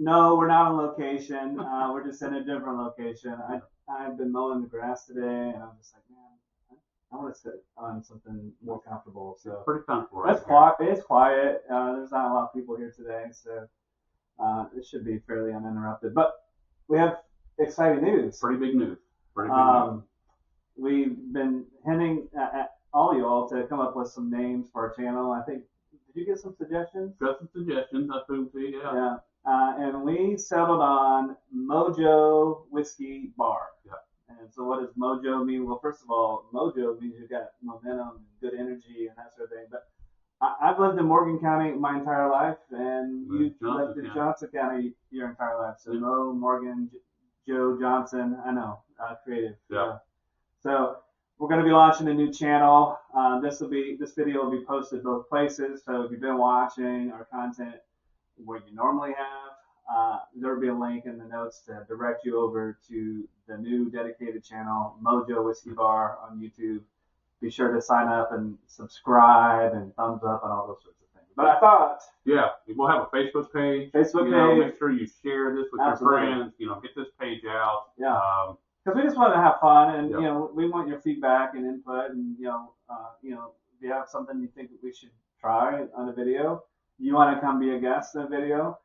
No, we're not on location. We're just in a different location. I've been mowing the grass today, and I'm just like, man, I want to sit on something more comfortable. So pretty comfortable. It's quiet. It's quiet. There's not a lot of people here today, so it should be fairly uninterrupted. But we have exciting news. Pretty big news. Pretty big news. We've been hinting at all of y'all to come up with some names for our channel. I think, did you get some suggestions? Got some suggestions, I think, yeah. Yeah. And we settled on MoJo Whiskey Bar. Yeah. And so what does MoJo mean? Well, first of all, MoJo means you've got momentum and good energy and that sort of thing. But I've lived in Morgan County my entire life, and you've lived in Johnson County your entire life. So Mo, Morgan, Joe, Johnson, I know, creative. Yeah. So we're going to be launching a new channel. This video will be posted both places. So if you've been watching our content where you normally have, there will be a link in the notes to direct you over to the new dedicated channel, MoJo Whiskey Bar on YouTube. Be sure to sign up and subscribe and thumbs up and all those sorts of things. But I thought, yeah, we'll have a Facebook page. Make sure you share this with your friends. Get this page out. Yeah. Because we just want to have fun, and yep. We want your feedback and input, and if you have something you think we should try on a video, you want to come be a guest in a video,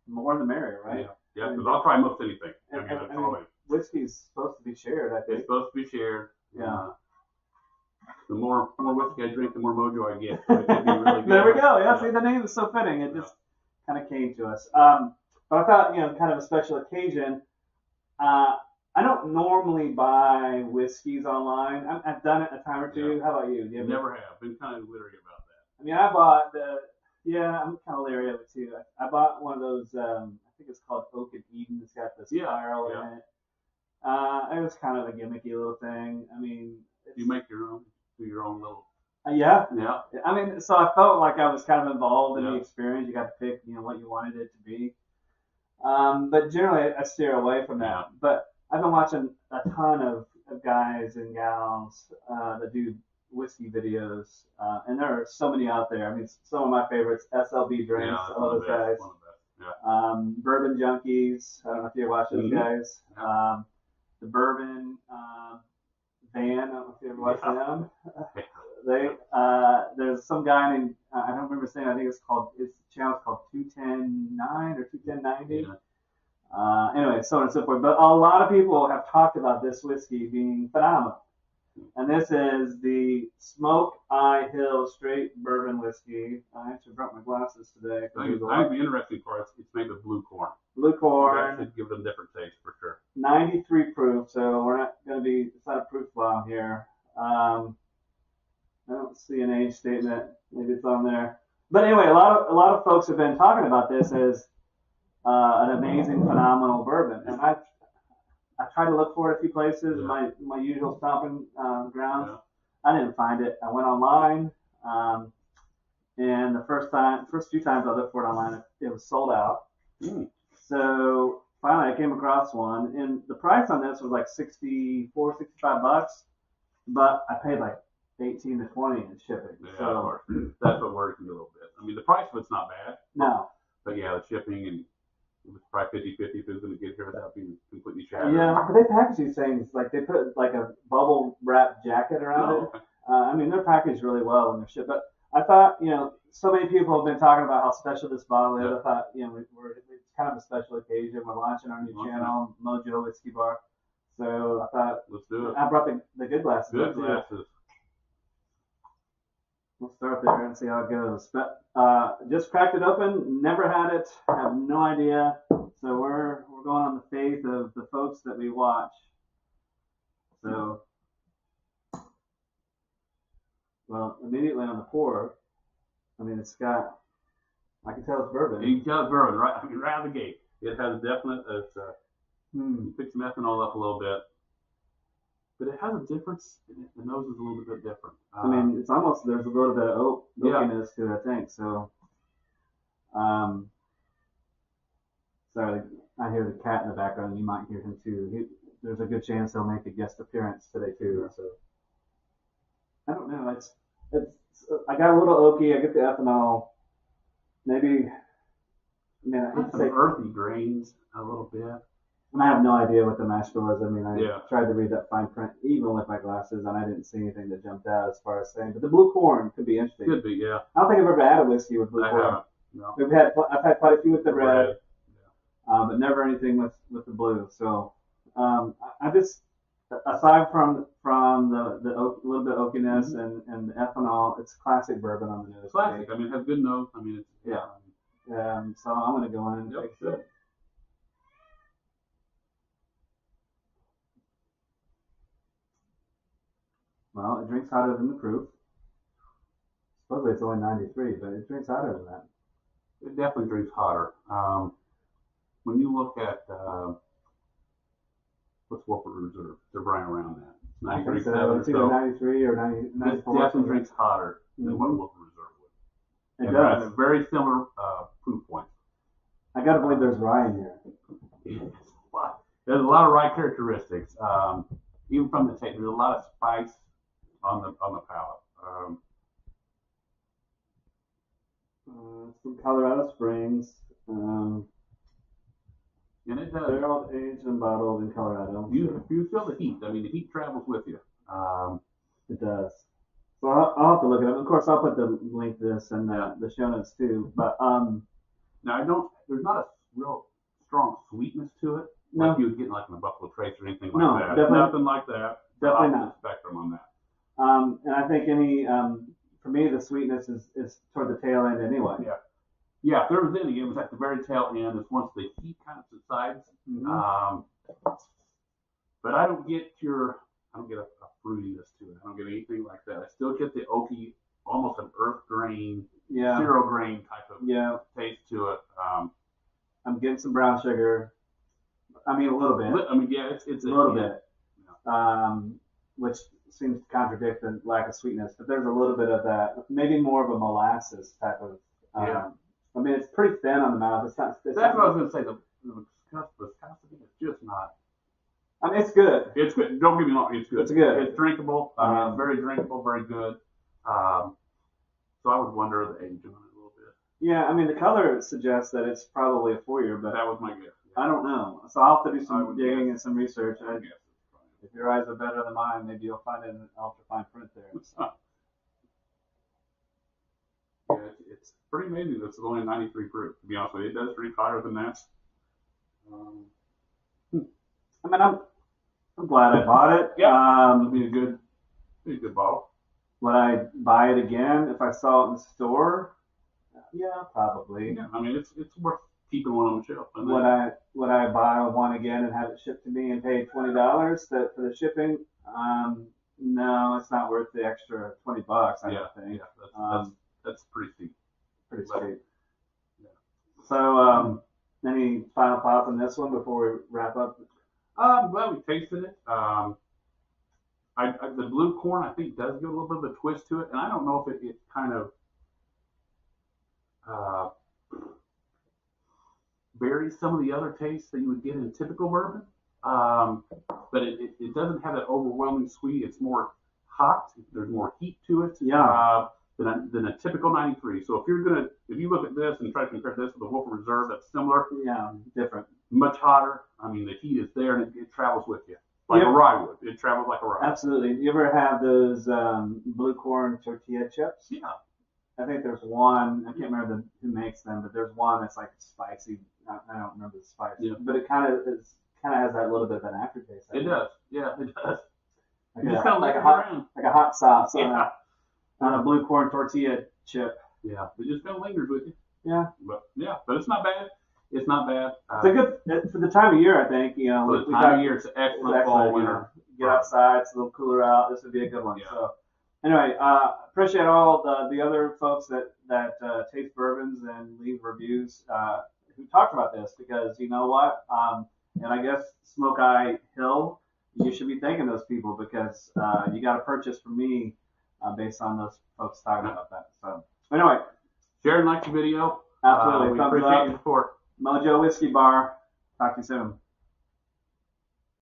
more the merrier, right? Yeah, because I'll try most anything. Whiskey's supposed to be shared, I think. It's supposed to be shared. Yeah. The more whiskey I drink, the more mojo I get. So it could be really good. There we go. Yeah, see, the name is so fitting. It just kind of came to us. But I thought, kind of a special occasion. I don't normally buy whiskeys online. I've done it a time or two. Yeah. How about you? Never have. Been kind of leery about that. I mean, I bought I'm kind of leery of it too. I bought one of those, I think it's called Oak and Eden. It's got this spiral in it. It was kind of a gimmicky little thing. I mean, you make your own, do your own little. Yeah. Yeah. I mean, so I felt like I was kind of involved in the experience. You got to pick, what you wanted it to be. But generally, I steer away from that. Yeah. But I've been watching a ton of guys and gals that do whiskey videos, and there are so many out there. I mean, some of my favorites, SLB Drinks, all those guys. One of the best. Yeah. Bourbon Junkies. I don't know if you watch those guys. Yeah. The Bourbon Van. I don't know if you ever watched them. There's some guy named I don't remember his name. I think his channel's called 210.9 or 210.90. Yeah. Anyway, so on and so forth. But a lot of people have talked about this whiskey being phenomenal. And this is the Smokeye Hill Straight Bourbon Whiskey. I actually brought my glasses today. That'd be interesting for us. It's made with blue corn. Blue corn. Should give them different taste for sure. 93 proof, so we're not going to be, it's not a proof bomb here. I don't see an age statement. Maybe it's on there. But anyway, a lot of folks have been talking about this as an amazing, phenomenal bourbon. And I tried to look for it a few places, my usual stomping grounds. Yeah. I didn't find it. I went online, and the first few times I looked for it online, it was sold out. So finally, I came across one, and the price on this was like $65, but I paid like 18 to 20 in shipping. Yeah, so of course. That's what worries me a little bit. I mean, the price of it's not bad. No. But yeah, the shipping and it was probably 50-50 if it was going to get here without being completely shattered. Yeah, but they package these things like they put like a bubble wrap jacket around it. Okay. I mean, they're packaged really well when they're shipped. But I thought, so many people have been talking about how special this bottle is. I thought, it's kind of a special occasion. We're launching our new channel, MoJo Whiskey Bar. So I thought, let's do it. I brought the good glasses. Good glasses. We'll start there and see how it goes. But just cracked it open, never had it, have no idea. So we're going on the faith of the folks that we watch. So, well, immediately on the pour, I mean, it's got, I can tell it's bourbon. You can tell it's bourbon, right? I mean, right out of the gate. It has a definite, you pick some ethanol up a little bit. But it has a difference. The nose is a little bit different. I mean, it's almost, there's a little bit of oakiness to it, I think. So, sorry, I hear the cat in the background. You might hear him too. There's a good chance he'll make a guest appearance today too. So, I don't know. It's. I got a little oaky. I get the ethanol. Maybe I mean, I hate to some say, earthy grains a little bit. and I have no idea what the mash bill is. I mean, I Yeah. tried to read that fine print even with my glasses, and I didn't see anything that jumped out as far as saying. But the blue corn could be interesting. Could be, yeah. I don't think I've ever had a whiskey with blue I corn. haven't. No. I've had quite a few with the red, Yeah. but never anything with the blue. So I just, aside from the oak, little bit of oakiness and the ethanol, it's classic bourbon on the nose. Classic. I mean, it has good nose. I mean, it's Yeah. So I'm gonna go in and Yep, take good. it. Well, it drinks hotter than the proof. Supposedly it's only 93, but it drinks hotter than that. It definitely drinks hotter. When you look at what's Woodford Reserve, they're right around that. It's I 93, think so. It's either 93 or 90, 94. It definitely drinks hotter than what Mhm. Woodford Reserve would. It And does. has very similar proof points. I gotta believe there's rye in here. There's a lot of rye characteristics. Even from the taste, there's a lot of spice on the palate. From Colorado Springs. And it does. Barreled, aged, and bottled in Colorado. You feel the heat. I mean, the heat travels with you. It does. So I'll have to look it up. Of course, I'll put the link to this in Yeah. the show notes too. But Now there's not a real strong sweetness to it, No. like you would get in like in a Buffalo Trace or anything like No, that. definitely- Nothing like that. definitely Opposite not. spectrum on that. and I think for me the sweetness is toward the tail end anyway. Yeah. Yeah, if there was any, it was at the very tail end. It's once the heat kind of subsides. Mhm. But I don't get a fruitiness to it. I don't get anything like that. I still get the oaky, almost an earth grain, Yeah. cereal grain type of taste to it. I'm getting some brown sugar. I mean, a little bit. I mean, yeah, it's A little bit. Which seems to contradict the lack of sweetness, but there's a little bit of that. Maybe more of a molasses type of. Yeah. I mean, it's pretty thin on the mouth. It's not. That's what I was going to say. The viscosity is just not. I mean, it's good. It's good. Don't get me wrong. It's good. It's good. It's drinkable. It's very drinkable. Very good. So I would wonder the age on it a little bit. Yeah, I mean, the color suggests that it's probably a 4-year, but That was my guess. I don't know. So I'll have to do I some would digging guess. and some research. I guess it's fine. If your eyes are better than mine, maybe you'll find it in ultra fine print there. Yeah, it's pretty amazing. This is only 93 proof. To be honest with you, it does drink hotter than that. I mean, I'm glad I bought it. Yeah. It'd be a good bottle. Would I buy it again if I saw it in the store? Yeah, probably. Yeah, I mean it's worth keeping one on the shelf. And Would I buy one again and have it shipped to me and pay $20 for the shipping? No, it's not worth the extra $20. I don't think. Yeah, that's pretty steep. Pretty steep. Yeah. So, any final thoughts on this one before we wrap up? Well, we tasted it. The blue corn, I think, does give a little bit of a twist to it, and I don't know if it kind of buries some of the other tastes that you would get in typical bourbon. But it doesn't have that overwhelming sweet. It's more hot. There's more heat to it. Yeah. Than a typical 93. So if you look at this and try to compare this with the Woodford Reserve, that's similar. Yeah, different. Much hotter. I mean, the heat is there and it travels with you. Like a rye would. It travels like a rye. Absolutely. You ever have those blue corn tortilla chips? Yeah. I think there's one, I can't remember who makes them, but there's one that's like spicy. I don't remember the spice. Yeah. But it kind of has that little bit of an aftertaste. It does. Yeah, it does. Like a hot sauce on a blue corn tortilla chip. Yeah. It just kind of lingers with you. Yeah. But it's not bad. It's not bad. It's a good, for the time of year, I think, for the time of year, it's an excellent fall, winter. Get outside, it's a little cooler out. This would be a good one. Yeah. So, anyway, appreciate all the other folks that taste bourbons and leave reviews who talked about this, because you know what? And I guess Smokeye Hill, you should be thanking those people, because you got a purchase from me based on those folks talking about that. So, anyway. Share and like the video. Absolutely. We Thumbs appreciate up. your support. MoJo Whiskey Bar. Talk to you soon.